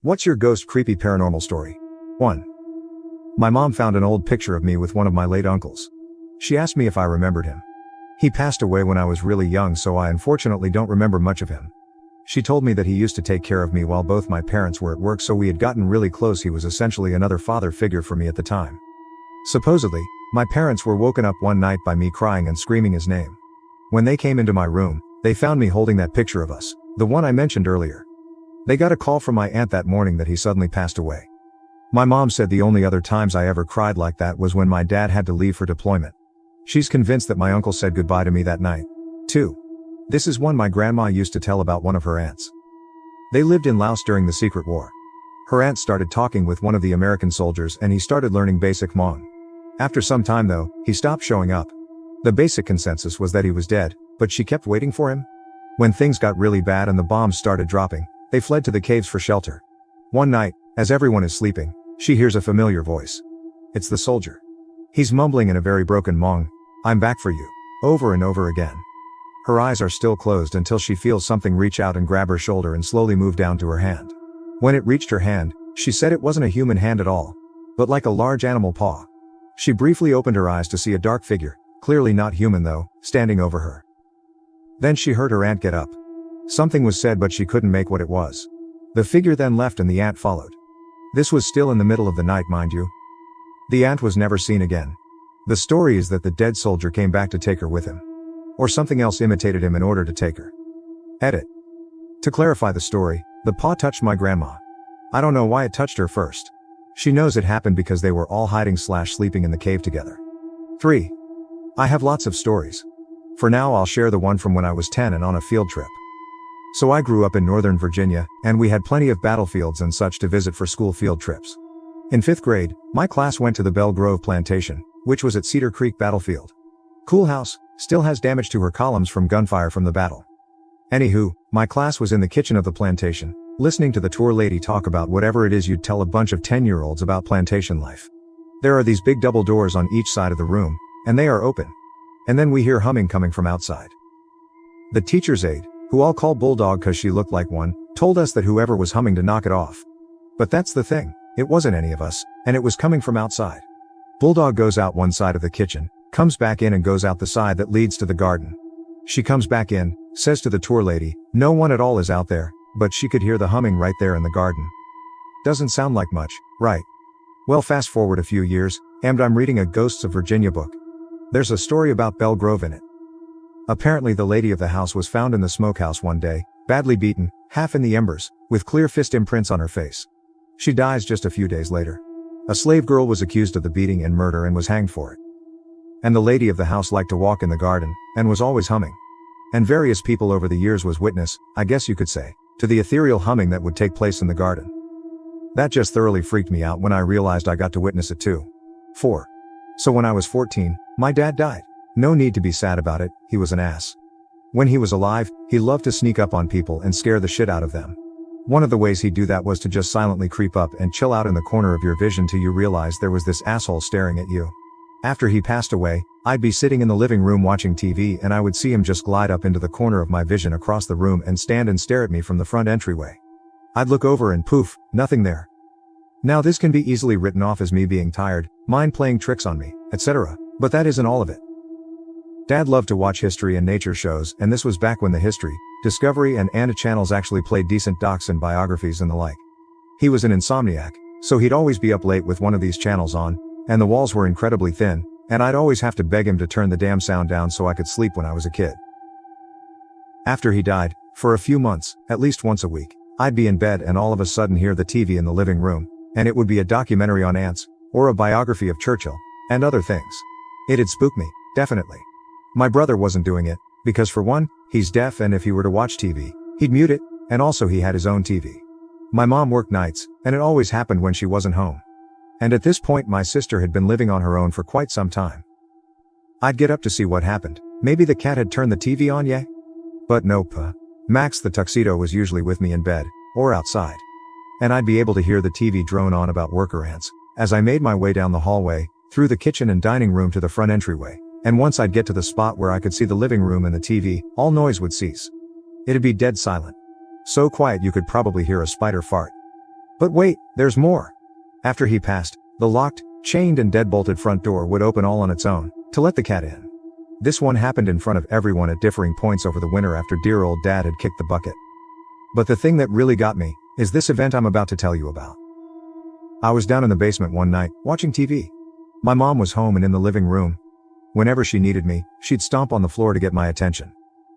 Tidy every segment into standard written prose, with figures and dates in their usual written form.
What's your ghost creepy paranormal story? 1. My mom found an old picture of me with one of my late uncles. She asked me if I remembered him. He passed away when I was really young, so I unfortunately don't remember much of him. She told me that he used to take care of me while both my parents were at work, so we had gotten really close. He was essentially another father figure for me at the time. Supposedly, my parents were woken up one night by me crying and screaming his name. When they came into my room, they found me holding that picture of us, the one I mentioned earlier. They got a call from my aunt that morning that he suddenly passed away. My mom said the only other times I ever cried like that was when my dad had to leave for deployment. She's convinced that my uncle said goodbye to me that night. 2. This is one my grandma used to tell about one of her aunts. They lived in Laos during the Secret War. Her aunt started talking with one of the American soldiers and he started learning basic Hmong. After some time though, he stopped showing up. The basic consensus was that he was dead, but she kept waiting for him. When things got really bad and the bombs started dropping, they fled to the caves for shelter. One night, as everyone is sleeping, she hears a familiar voice. It's the soldier. He's mumbling in a very broken Hmong, "I'm back for you," over and over again. Her eyes are still closed until she feels something reach out and grab her shoulder and slowly move down to her hand. When it reached her hand, she said it wasn't a human hand at all, but like a large animal paw. She briefly opened her eyes to see a dark figure, clearly not human though, standing over her. Then she heard her aunt get up. Something was said but she couldn't make what it was. The figure then left and the aunt followed. This was still in the middle of the night, mind you. The aunt was never seen again. The story is that the dead soldier came back to take her with him. Or something else imitated him in order to take her. Edit. To clarify the story, the paw touched my grandma. I don't know why it touched her first. She knows it happened because they were all hiding/sleeping in the cave together. 3. I have lots of stories. For now I'll share the one from when I was 10 and on a field trip. So I grew up in Northern Virginia, and we had plenty of battlefields and such to visit for school field trips. In 5th grade, my class went to the Belle Grove plantation, which was at Cedar Creek Battlefield. Cool house, still has damage to her columns from gunfire from the battle. Anywho, my class was in the kitchen of the plantation, listening to the tour lady talk about whatever it is you'd tell a bunch of 10-year-olds about plantation life. There are these big double doors on each side of the room, and they are open. And then we hear humming coming from outside. The teacher's aide, who I'll call Bulldog cause she looked like one, told us that whoever was humming to knock it off. But that's the thing, it wasn't any of us, and it was coming from outside. Bulldog goes out one side of the kitchen, comes back in and goes out the side that leads to the garden. She comes back in, says to the tour lady, no one at all is out there, but she could hear the humming right there in the garden. Doesn't sound like much, right? Well, fast forward a few years, and I'm reading a Ghosts of Virginia book. There's a story about Belle Grove in it. Apparently the lady of the house was found in the smokehouse one day, badly beaten, half in the embers, with clear fist imprints on her face. She dies just a few days later. A slave girl was accused of the beating and murder and was hanged for it. And the lady of the house liked to walk in the garden, and was always humming. And various people over the years was witness, I guess you could say, to the ethereal humming that would take place in the garden. That just thoroughly freaked me out when I realized I got to witness it too. 4. So when I was 14, my dad died. No need to be sad about it, he was an ass. When he was alive, he loved to sneak up on people and scare the shit out of them. One of the ways he'd do that was to just silently creep up and chill out in the corner of your vision till you realized there was this asshole staring at you. After he passed away, I'd be sitting in the living room watching TV and I would see him just glide up into the corner of my vision across the room and stand and stare at me from the front entryway. I'd look over and poof, nothing there. Now this can be easily written off as me being tired, mind playing tricks on me, etc., but that isn't all of it. Dad loved to watch history and nature shows, and this was back when the History, Discovery and Anna channels actually played decent docs and biographies and the like. He was an insomniac, so he'd always be up late with one of these channels on, and the walls were incredibly thin, and I'd always have to beg him to turn the damn sound down so I could sleep when I was a kid. After he died, for a few months, at least once a week, I'd be in bed and all of a sudden hear the TV in the living room, and it would be a documentary on ants, or a biography of Churchill, and other things. It'd spook me, definitely. My brother wasn't doing it, because for one, he's deaf and if he were to watch TV, he'd mute it, and also he had his own TV. My mom worked nights, and it always happened when she wasn't home. And at this point my sister had been living on her own for quite some time. I'd get up to see what happened, maybe the cat had turned the TV on, yeah? But nope. Max the tuxedo was usually with me in bed, or outside. And I'd be able to hear the TV drone on about worker ants, as I made my way down the hallway, through the kitchen and dining room to the front entryway. And once I'd get to the spot where I could see the living room and the TV, all noise would cease. It'd be dead silent. So quiet you could probably hear a spider fart. But wait, there's more. After he passed, the locked, chained and deadbolted front door would open all on its own, to let the cat in. This one happened in front of everyone at differing points over the winter after dear old dad had kicked the bucket. But the thing that really got me, is this event I'm about to tell you about. I was down in the basement one night, watching TV. My mom was home and in the living room. Whenever she needed me, she'd stomp on the floor to get my attention.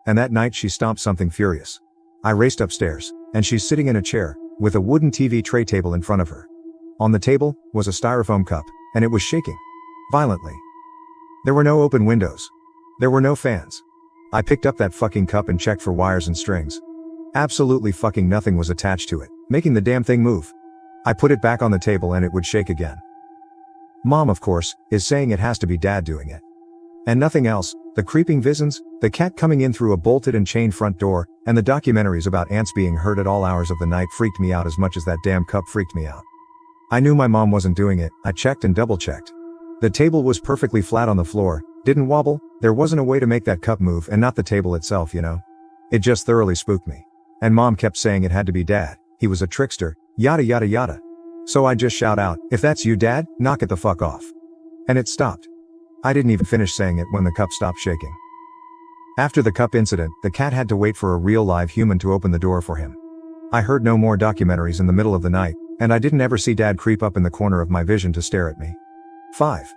And that night she stomped something furious. I raced upstairs, and she's sitting in a chair, with a wooden TV tray table in front of her. On the table, was a styrofoam cup, and it was shaking. Violently. There were no open windows. There were no fans. I picked up that fucking cup and checked for wires and strings. Absolutely fucking nothing was attached to it, making the damn thing move. I put it back on the table and it would shake again. Mom, of course, is saying it has to be dad doing it. And nothing else, the creeping visions, the cat coming in through a bolted and chained front door, and the documentaries about ants being heard at all hours of the night freaked me out as much as that damn cup freaked me out. I knew my mom wasn't doing it. I checked and double checked. The table was perfectly flat on the floor, didn't wobble, there wasn't a way to make that cup move, and not the table itself, you know. It just thoroughly spooked me. And mom kept saying it had to be dad, he was a trickster, yada yada yada. So I just shout out, if that's you dad, knock it the fuck off. And it stopped. I didn't even finish saying it when the cup stopped shaking. After the cup incident, the cat had to wait for a real live human to open the door for him. I heard no more documentaries in the middle of the night, and I didn't ever see dad creep up in the corner of my vision to stare at me. 5.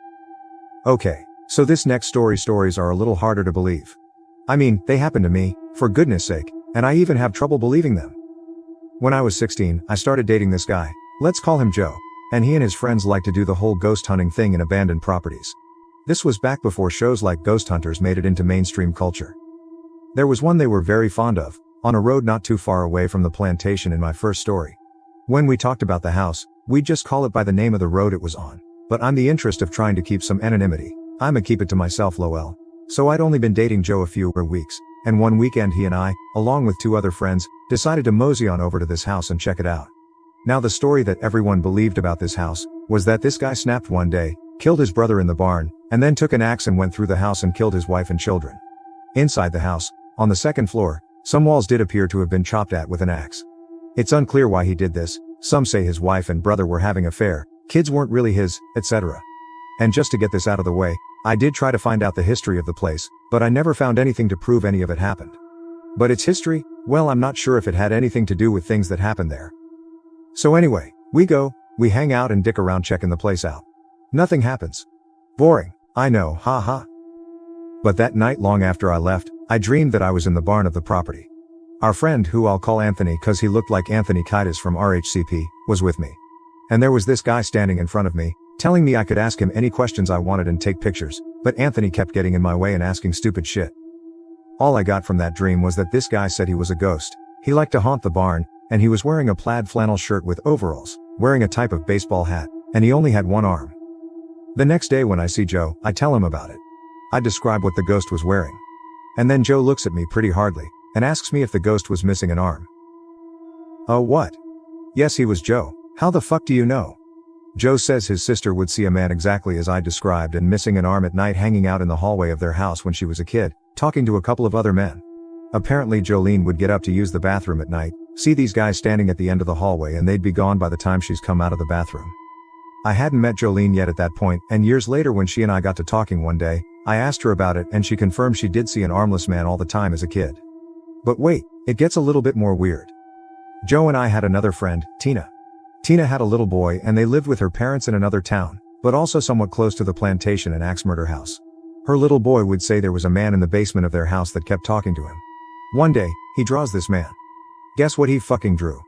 Okay, so this next stories are a little harder to believe. I mean, they happened to me, for goodness sake, and I even have trouble believing them. When I was 16, I started dating this guy, let's call him Joe, and he and his friends liked to do the whole ghost hunting thing in abandoned properties. This was back before shows like Ghost Hunters made it into mainstream culture. There was one they were very fond of, on a road not too far away from the plantation in my first story. When we talked about the house, we'd just call it by the name of the road it was on. But I'm the interest of trying to keep some anonymity, I'ma keep it to myself lol. So I'd only been dating Joe a few weeks, and one weekend he and I, along with 2 other friends, decided to mosey on over to this house and check it out. Now the story that everyone believed about this house, was that this guy snapped one day, killed his brother in the barn, and then took an axe and went through the house and killed his wife and children. Inside the house, on the 2nd floor, some walls did appear to have been chopped at with an axe. It's unclear why he did this, some say his wife and brother were having an affair, kids weren't really his, etc. And just to get this out of the way, I did try to find out the history of the place, but I never found anything to prove any of it happened. But its history, well, I'm not sure if it had anything to do with things that happened there. So anyway, we hang out and dick around checking the place out. Nothing happens. Boring, I know, haha. But that night long after I left, I dreamed that I was in the barn of the property. Our friend, who I'll call Anthony cause he looked like Anthony Kiedis from RHCP, was with me. And there was this guy standing in front of me, telling me I could ask him any questions I wanted and take pictures, but Anthony kept getting in my way and asking stupid shit. All I got from that dream was that this guy said he was a ghost, he liked to haunt the barn, and he was wearing a plaid flannel shirt with overalls, wearing a type of baseball hat, and he only had one arm. The next day when I see Joe, I tell him about it. I describe what the ghost was wearing. And then Joe looks at me pretty hardly, and asks me if the ghost was missing an arm. Oh what? Yes, he was Joe. How the fuck do you know? Joe says his sister would see a man exactly as I described and missing an arm at night hanging out in the hallway of their house when she was a kid, talking to a couple of other men. Apparently Jolene would get up to use the bathroom at night, see these guys standing at the end of the hallway and they'd be gone by the time she's come out of the bathroom. I hadn't met Jolene yet at that point, and years later when she and I got to talking one day, I asked her about it and she confirmed she did see an armless man all the time as a kid. But wait, it gets a little bit more weird. Joe and I had another friend, Tina. Tina had a little boy and they lived with her parents in another town, but also somewhat close to the plantation and axe murder house. Her little boy would say there was a man in the basement of their house that kept talking to him. One day, he draws this man. Guess what he fucking drew?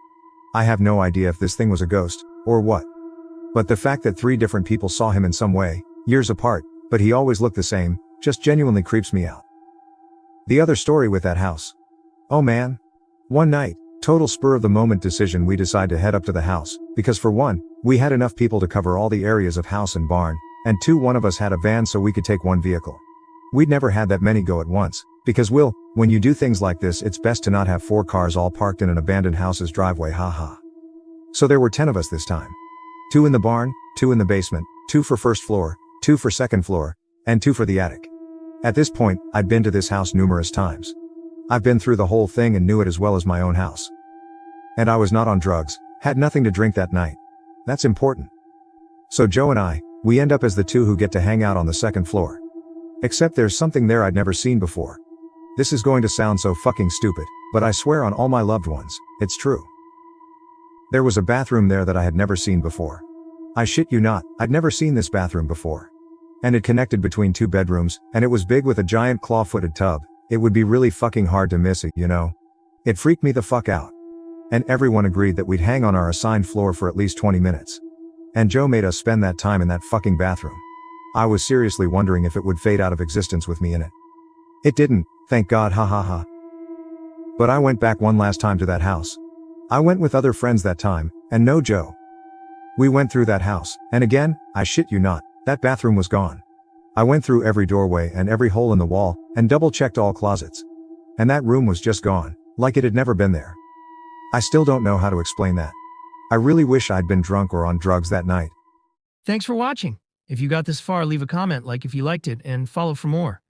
I have no idea if this thing was a ghost, or what. But the fact that 3 different people saw him in some way, years apart, but he always looked the same, just genuinely creeps me out. The other story with that house. Oh man. One night, total spur of the moment decision, we decide to head up to the house, because for one, we had enough people to cover all the areas of house and barn, and 2, one of us had a van so we could take 1 vehicle. We'd never had that many go at once, because when you do things like this it's best to not have 4 cars all parked in an abandoned house's driveway, haha. So there were 10 of us this time. 2 in the barn, 2 in the basement, 2 for first floor, 2 for second floor, and 2 for the attic. At this point, I'd been to this house numerous times. I've been through the whole thing and knew it as well as my own house. And I was not on drugs, Had nothing to drink that night. That's important. So Joe and we end up as the two who get to hang out on the second floor. Except there's something there I'd never seen before. This is going to sound so fucking stupid, but I swear on all my loved ones, it's true. There was a bathroom there that I had never seen before. I shit you not, I'd never seen this bathroom before. And it connected between two bedrooms, and it was big with a giant claw-footed tub. It would be really fucking hard to miss it, you know? It freaked me the fuck out. And everyone agreed that we'd hang on our assigned floor for at least 20 minutes. And Joe made us spend that time in that fucking bathroom. I was seriously wondering if it would fade out of existence with me in it. It didn't, thank God, ha ha ha. But I went back one last time to that house. I went with other friends that time, and no Joe. We went through that house, and again, I shit you not, that bathroom was gone. I went through every doorway and every hole in the wall, and double-checked all closets. And that room was just gone, like it had never been there. I still don't know how to explain that. I really wish I'd been drunk or on drugs that night. Thanks for watching. If you got this far, leave a comment, like if you liked it, and follow for more.